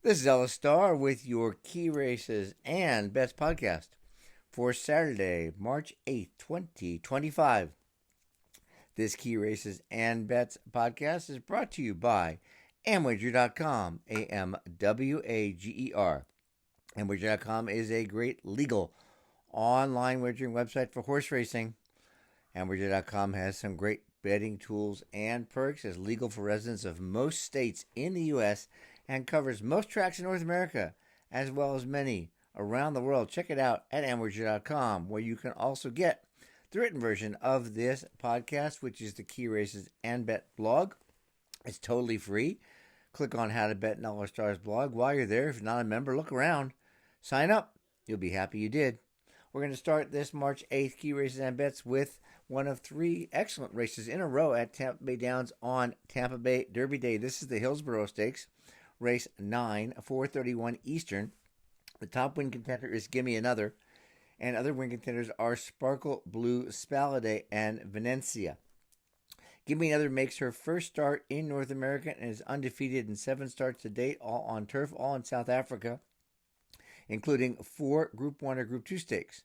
This is Ellis Starr with your Key Races and Bets podcast for Saturday, March 8th, 2025. This Key Races and Bets podcast is brought to you by Amwager.com, AMWAGER. Amwager.com is a great legal online wagering website for horse racing. Amwager.com has some great betting tools and perks, is legal for residents of most states in the U.S., and covers most tracks in North America, as well as many around the world. Check it out at Amwager.com, where you can also get the written version of this podcast, which is the Key Races and Bet blog. It's totally free. Click on How to Bet in Ellis Starr's blog. While you're there, if you're not a member, look around. Sign up. You'll be happy you did. We're going to start this March 8th Key Races and Bets with one of three excellent races in a row at Tampa Bay Downs on Tampa Bay Derby Day. This is the Hillsborough Stakes. Race 9, 4:31 Eastern. The top win contender is Gimme Another, and other win contenders are Sparkle Blue, Spalade, and Venecia. Gimme Another makes her first start in North America and is undefeated in 7 starts to date, all on turf, all in South Africa, including 4 Group 1 or Group 2 stakes.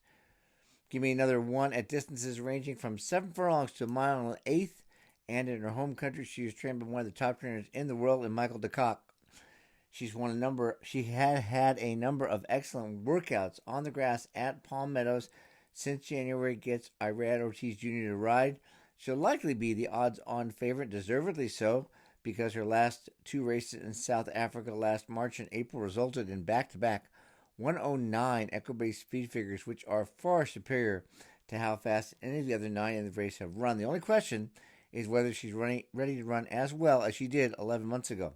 Gimme Another won at distances ranging from 7 furlongs to a mile and an eighth, and in her home country she was trained by one of the top trainers in the world, in Michael DeCock. She had a number of excellent workouts on the grass at Palm Meadows since January. Gets Irad Ortiz Jr. to ride. She'll likely be the odds-on favorite, deservedly so, because her last 2 races in South Africa last March and April resulted in back-to-back 109 equibase speed figures, which are far superior to how fast any of the other 9 in the race have run. The only question is whether she's ready to run as well as she did 11 months ago.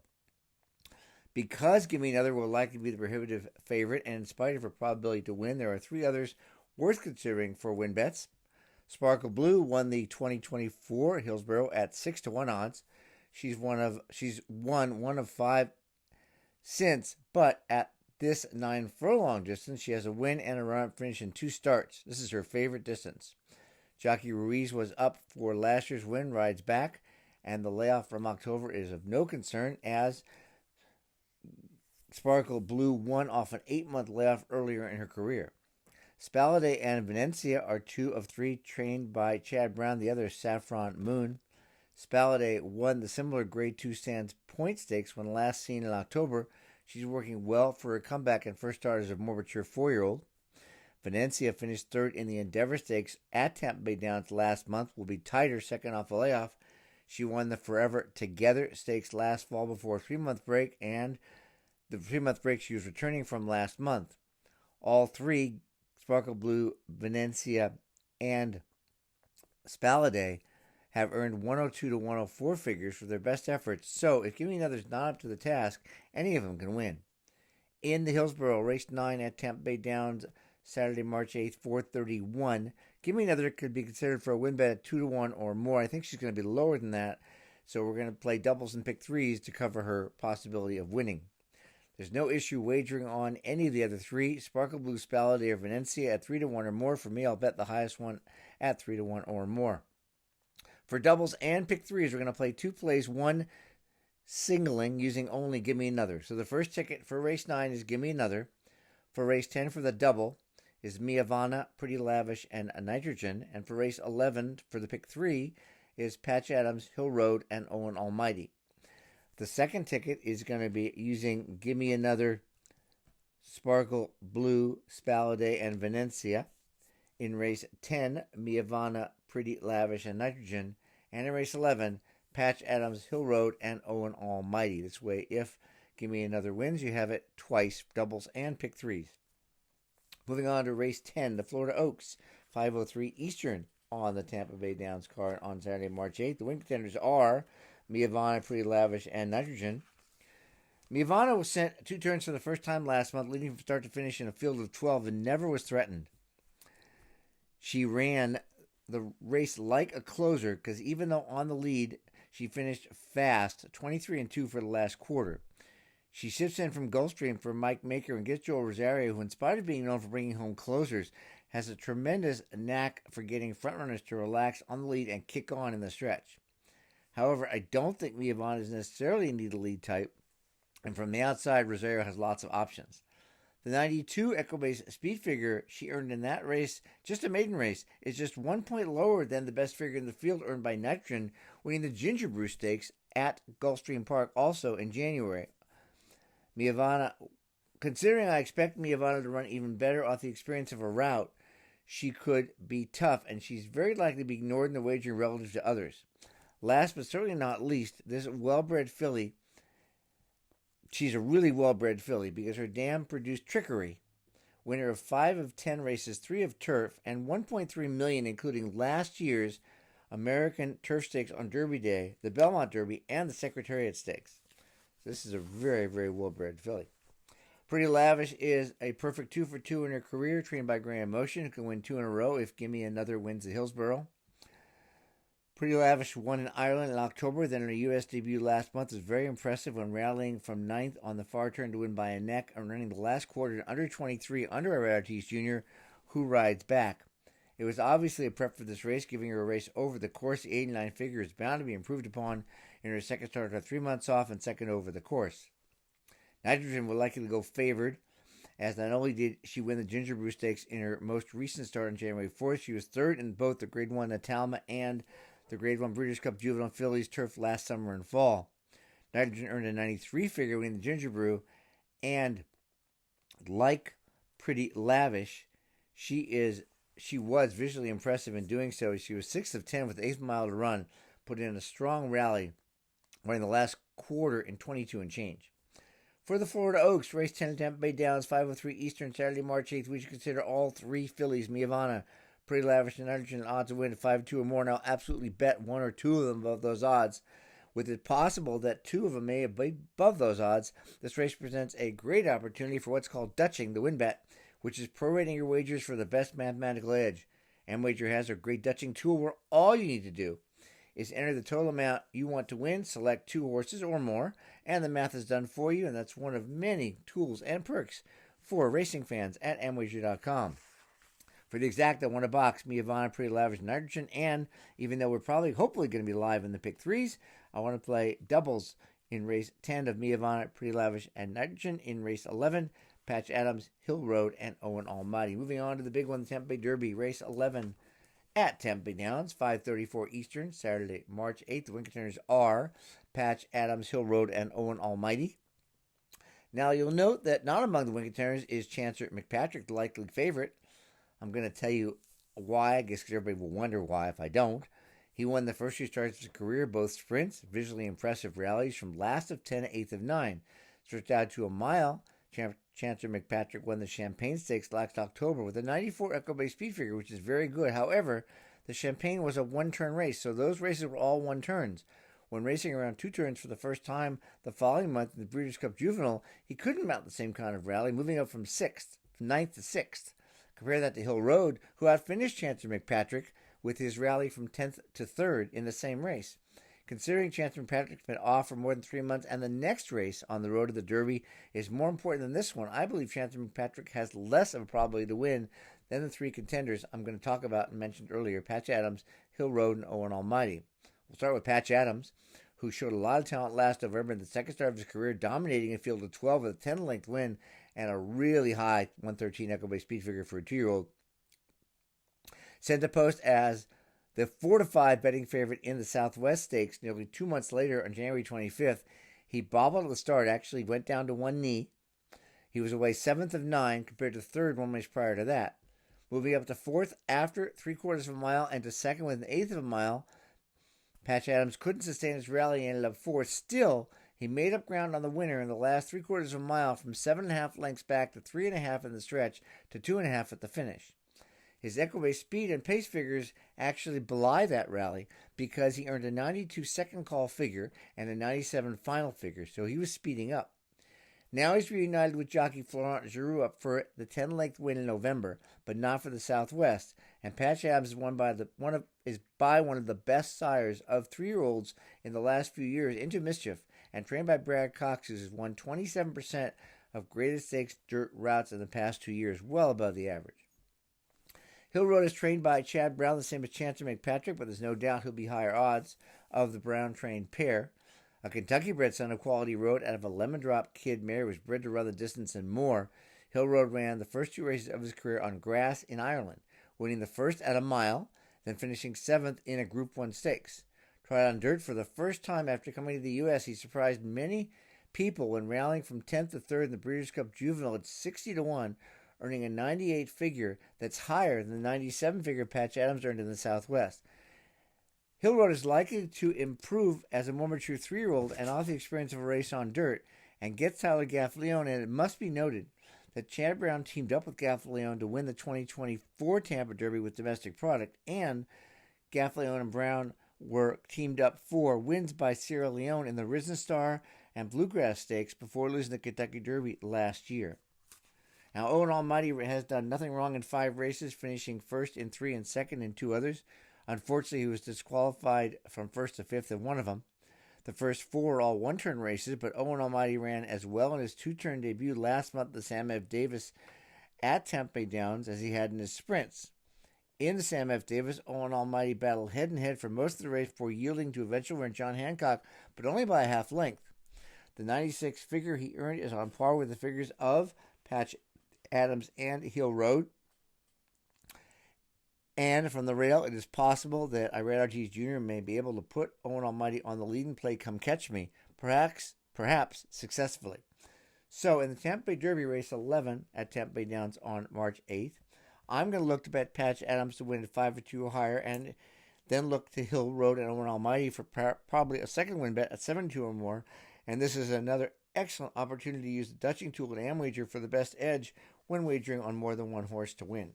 Because Gimme Another will likely be the prohibitive favorite, and in spite of her probability to win, there are 3 others worth considering for win bets. Sparkle Blue won the 2024 Hillsborough at 6-1 odds. She's won one of 5 since, but at this 9 furlong distance, she has a win and a run-up finish in 2 starts. This is her favorite distance. Jockey Ruiz was up for last year's win, rides back, and the layoff from October is of no concern, as Sparkle Blue won off an 8-month layoff earlier in her career. Spalade and Venecia are 2 of 3 trained by Chad Brown, the other Saffron Moon. Spalade won the similar Grade 2 Stands Point Stakes when last seen in October. She's working well for her comeback and first start as a more mature 4-year-old. Venecia finished 3rd in the Endeavor Stakes at Tampa Bay Downs last month, will be tighter second off a layoff. She won the Forever Together Stakes last fall before a 3-month break, and the 3-month break she was returning from last month. All 3, Sparkle Blue, Venecia, and Spalade, have earned 102 to 104 figures for their best efforts, so if Gimme Another's not up to the task, any of them can win. In the Hillsborough, race 9 at Tampa Bay Downs, Saturday, March 8th, 4:31, Gimme Another could be considered for a win bet at 2-1 or more. I think she's going to be lower than that, so we're going to play doubles and pick threes to cover her possibility of winning. There's no issue wagering on any of the other 3, Sparkle Blue, Spalade, or Venecia, at 3-1 or more. For me, I'll bet the highest one at 3-1 or more. For doubles and pick threes, we're going to play 2 plays, 1 singling using only Gimme Another. So the first ticket for race 9 is Gimme Another. For race 10 for the double is Miavana, Pretty Lavish, and Nitrogen. And for race 11 for the pick 3 is Patch Adams, Hill Road, and Owen Almighty. The second ticket is going to be using Gimme Another, Sparkle Blue, Spalade, and Venecia. In race 10, Miavana, Pretty Lavish, and Nitrogen. And in race 11, Patch Adams, Hill Road, and Owen Almighty. This way, if Gimme Another wins, you have it twice, doubles and pick threes. Moving on to race 10, the Florida Oaks, 5:03 Eastern on the Tampa Bay Downs card on Saturday, March 8th. The win contenders are Miavana, Pretty Lavish, and Nitrogen. Miavana was sent 2 turns for the first time last month, leading from start to finish in a field of 12 and never was threatened. She ran the race like a closer because even though on the lead, she finished fast, 23-2 for the last quarter. She shifts in from Gulfstream for Mike Maker and gets Joel Rosario, who in spite of being known for bringing home closers, has a tremendous knack for getting frontrunners to relax on the lead and kick on in the stretch. However, I don't think Miavana is necessarily a need-to-lead type, And from the outside, Rosario has lots of options. The 92 Equibase speed figure she earned in that race, just a maiden race, is just 1 point lower than the best figure in the field earned by Nitrogen, winning the Gingerbrew Stakes at Gulfstream Park also in January. Miavana, considering I expect Miavana to run even better off the experience of a route, she could be tough, and she's very likely to be ignored in the wagering relative to others. Last but certainly not least, this well-bred filly. She's a really well-bred filly because her dam produced Trickery, winner of 5 of 10 races, 3 of turf, and $1.3 million, including last year's American Turf Stakes on Derby Day, the Belmont Derby, and the Secretariat Stakes. This is a very, very well-bred filly. Pretty Lavish is a perfect 2 for 2 in her career, trained by Grand Motion, who can win 2 in a row if Gimme Another wins at Hillsborough. Pretty Lavish won in Ireland in October, then her U.S. debut last month was very impressive when rallying from 9th on the far turn to win by a neck and running the last quarter in under 23 under Ariartes Jr., who rides back. It was obviously a prep for this race, giving her a race over the course. The 89 figure is bound to be improved upon in her second start after 3 months off and second over the course. Nitrogen will likely go favored, as not only did she win the Gingerbrew Stakes in her most recent start on January 4th, she was third in both the Grade 1 Natalma and the Grade 1 Breeders' Cup Juvenile Fillies turf last summer and fall. Nitrogen earned a 93 figure winning the Gingerbrew, and like Pretty Lavish, she was visually impressive in doing so. She was 6 of 10 with the 8th mile to run, put in a strong rally, running the last quarter in 22 and change. For the Florida Oaks, race 10 at Tampa Bay Downs, 5:03 Eastern, Saturday, March 8th. We should consider all 3 fillies, Miavana, Pretty Lavish, and Nitrogen, odds to win at 5-2 or more. Now, absolutely bet 1 or 2 of them above those odds. With it possible that 2 of them may be above those odds, this race presents a great opportunity for what's called Dutching, the win bet, which is prorating your wagers for the best mathematical edge. MWager has a great Dutching tool where all you need to do is enter the total amount you want to win, select 2 horses or more, and the math is done for you, and that's one of many tools and perks for racing fans at MWager.com. For the exact, I want to box Miavana, Pretty Lavish, Nitrogen, and even though we're hopefully going to be live in the pick 3s, I want to play doubles in race 10 of Miavana, Pretty Lavish, and Nitrogen. In race 11, Patch Adams, Hill Road, and Owen Almighty. Moving on to the big one, the Tampa Bay Derby, race 11 at Tampa Bay Downs, 5:34 Eastern, Saturday, March 8th. The win contenders are Patch Adams, Hill Road, and Owen Almighty. Now, you'll note that not among the win contenders is Chancer McPatrick, the likely favorite. I'm going to tell you why. I guess everybody will wonder why if I don't. He won the first 2 starts of his career, both sprints, visually impressive rallies from last of 10 to 8th of 9. Stretched out to a mile, Chancer McPatrick won the Champagne Stakes last October with a 94 Equibase speed figure, which is very good. However, the Champagne was a 1-turn race, so those races were all 1 turns. When racing around 2 turns for the first time the following month in the Breeders' Cup Juvenile, he couldn't mount the same kind of rally, moving up from 9th to 6th. Compare that to Hill Road, who outfinished Chancer McPatrick with his rally from 10th to 3rd in the same race. Considering Chancer McPatrick's been off for more than 3 months and the next race on the road to the Derby is more important than this one, I believe Chancer McPatrick has less of a probability to win than the 3 contenders I'm going to talk about and mentioned earlier, Patch Adams, Hill Road, and Owen Almighty. We'll start with Patch Adams, who showed a lot of talent last November in the second start of his career, dominating a field of 12 with a 10-length win and a really high 113 Equibase speed figure for a 2-year-old. Sent to post as the 4-5 betting favorite in the Southwest Stakes nearly 2 months later on January 25th. He bobbled at the start, actually went down to 1 knee. He was away 7th of 9 compared to 3rd 1 race prior to that. Moving up to 4th after 3/4 of a mile and to 2nd with an 1/8 of a mile. Patch Adams couldn't sustain his rally and ended up 4th. Still, he made up ground on the winner in the last 3/4 of a mile from 7.5 lengths back to 3.5 in the stretch to 2.5 at the finish. His Equibase speed and pace figures actually belie that rally because he earned a 92 second call figure and a 97 final figure, so he was speeding up. Now he's reunited with jockey Florent Giroux up for the 10-length win in November, but not for the Southwest. And Patch Adams is one of the best sires of 3-year-olds in the last few years into Mischief, and trained by Brad Cox, who has won 27% of greatest stakes dirt routes in the past 2 years, well above the average. Hill Road is trained by Chad Brown, the same as Chancer McPatrick, but there's no doubt he'll be higher odds of the Brown-trained pair. A Kentucky-bred son of Quality Road out of a Lemon Drop Kid mare was bred to run the distance and more. Hill Road ran the first 2 races of his career on grass in Ireland, winning the first at a mile, then finishing 7th in a Group 1 stakes. Tried on dirt for the first time after coming to the U.S., he surprised many people when rallying from 10th to 3rd in the Breeders' Cup Juvenile at 60-1, earning a 98 figure that's higher than the 97 figure Patch Adams earned in the Southwest. Hill Road is likely to improve as a more mature 3-year-old and off the experience of a race on dirt, and gets Tyler Gaffalione, and it must be noted that Chad Brown teamed up with Gaffalione to win the 2024 Tampa Derby with domestic product, and Gaffalione and Brown were teamed up for wins by Sierra Leone in the Risen Star and Bluegrass Stakes before losing the Kentucky Derby last year. Now, Owen Almighty has done nothing wrong in 5 races, finishing first in 3 and second in 2 others. Unfortunately, he was disqualified from 1st to 5th in one of them. The first 4 were all one-turn races, but Owen Almighty ran as well in his 2-turn debut last month at the Sam F. Davis at Tampa Bay Downs as he had in his sprints. In the Sam F. Davis, Owen Almighty battled head-and-head for most of the race before yielding to eventual winner John Hancock, but only by a half length. The 96 figure he earned is on par with the figures of Patch Adams and Hill Road. And from the rail, it is possible that Irad Ortiz Jr. may be able to put Owen Almighty on the leading play come catch me, perhaps successfully. So in the Tampa Bay Derby race 11 at Tampa Bay Downs on March 8th, I'm going to look to bet Patch Adams to win at 5-2 or higher, and then look to Hill Road and Owen Almighty for probably a second win bet at 7-2 or more. And this is another excellent opportunity to use the Dutching tool at AmWager for the best edge when wagering on more than one horse to win.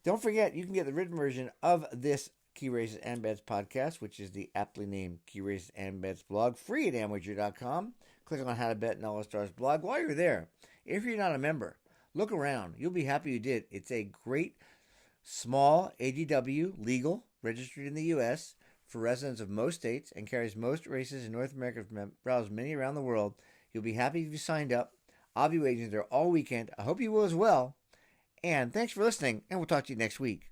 Don't forget, you can get the written version of this Key Races and Bets podcast, which is the aptly named Key Races and Bets blog, free at AmWager.com. Click on How to Bet in All Stars blog. While you're there, if you're not a member, look around. You'll be happy you did. It's a great, small ADW, legal, registered in the U.S., for residents of most states, and carries most races in North America from browse many around the world. You'll be happy if you signed up. I'll be wagering there all weekend. I hope you will as well. And thanks for listening, and we'll talk to you next week.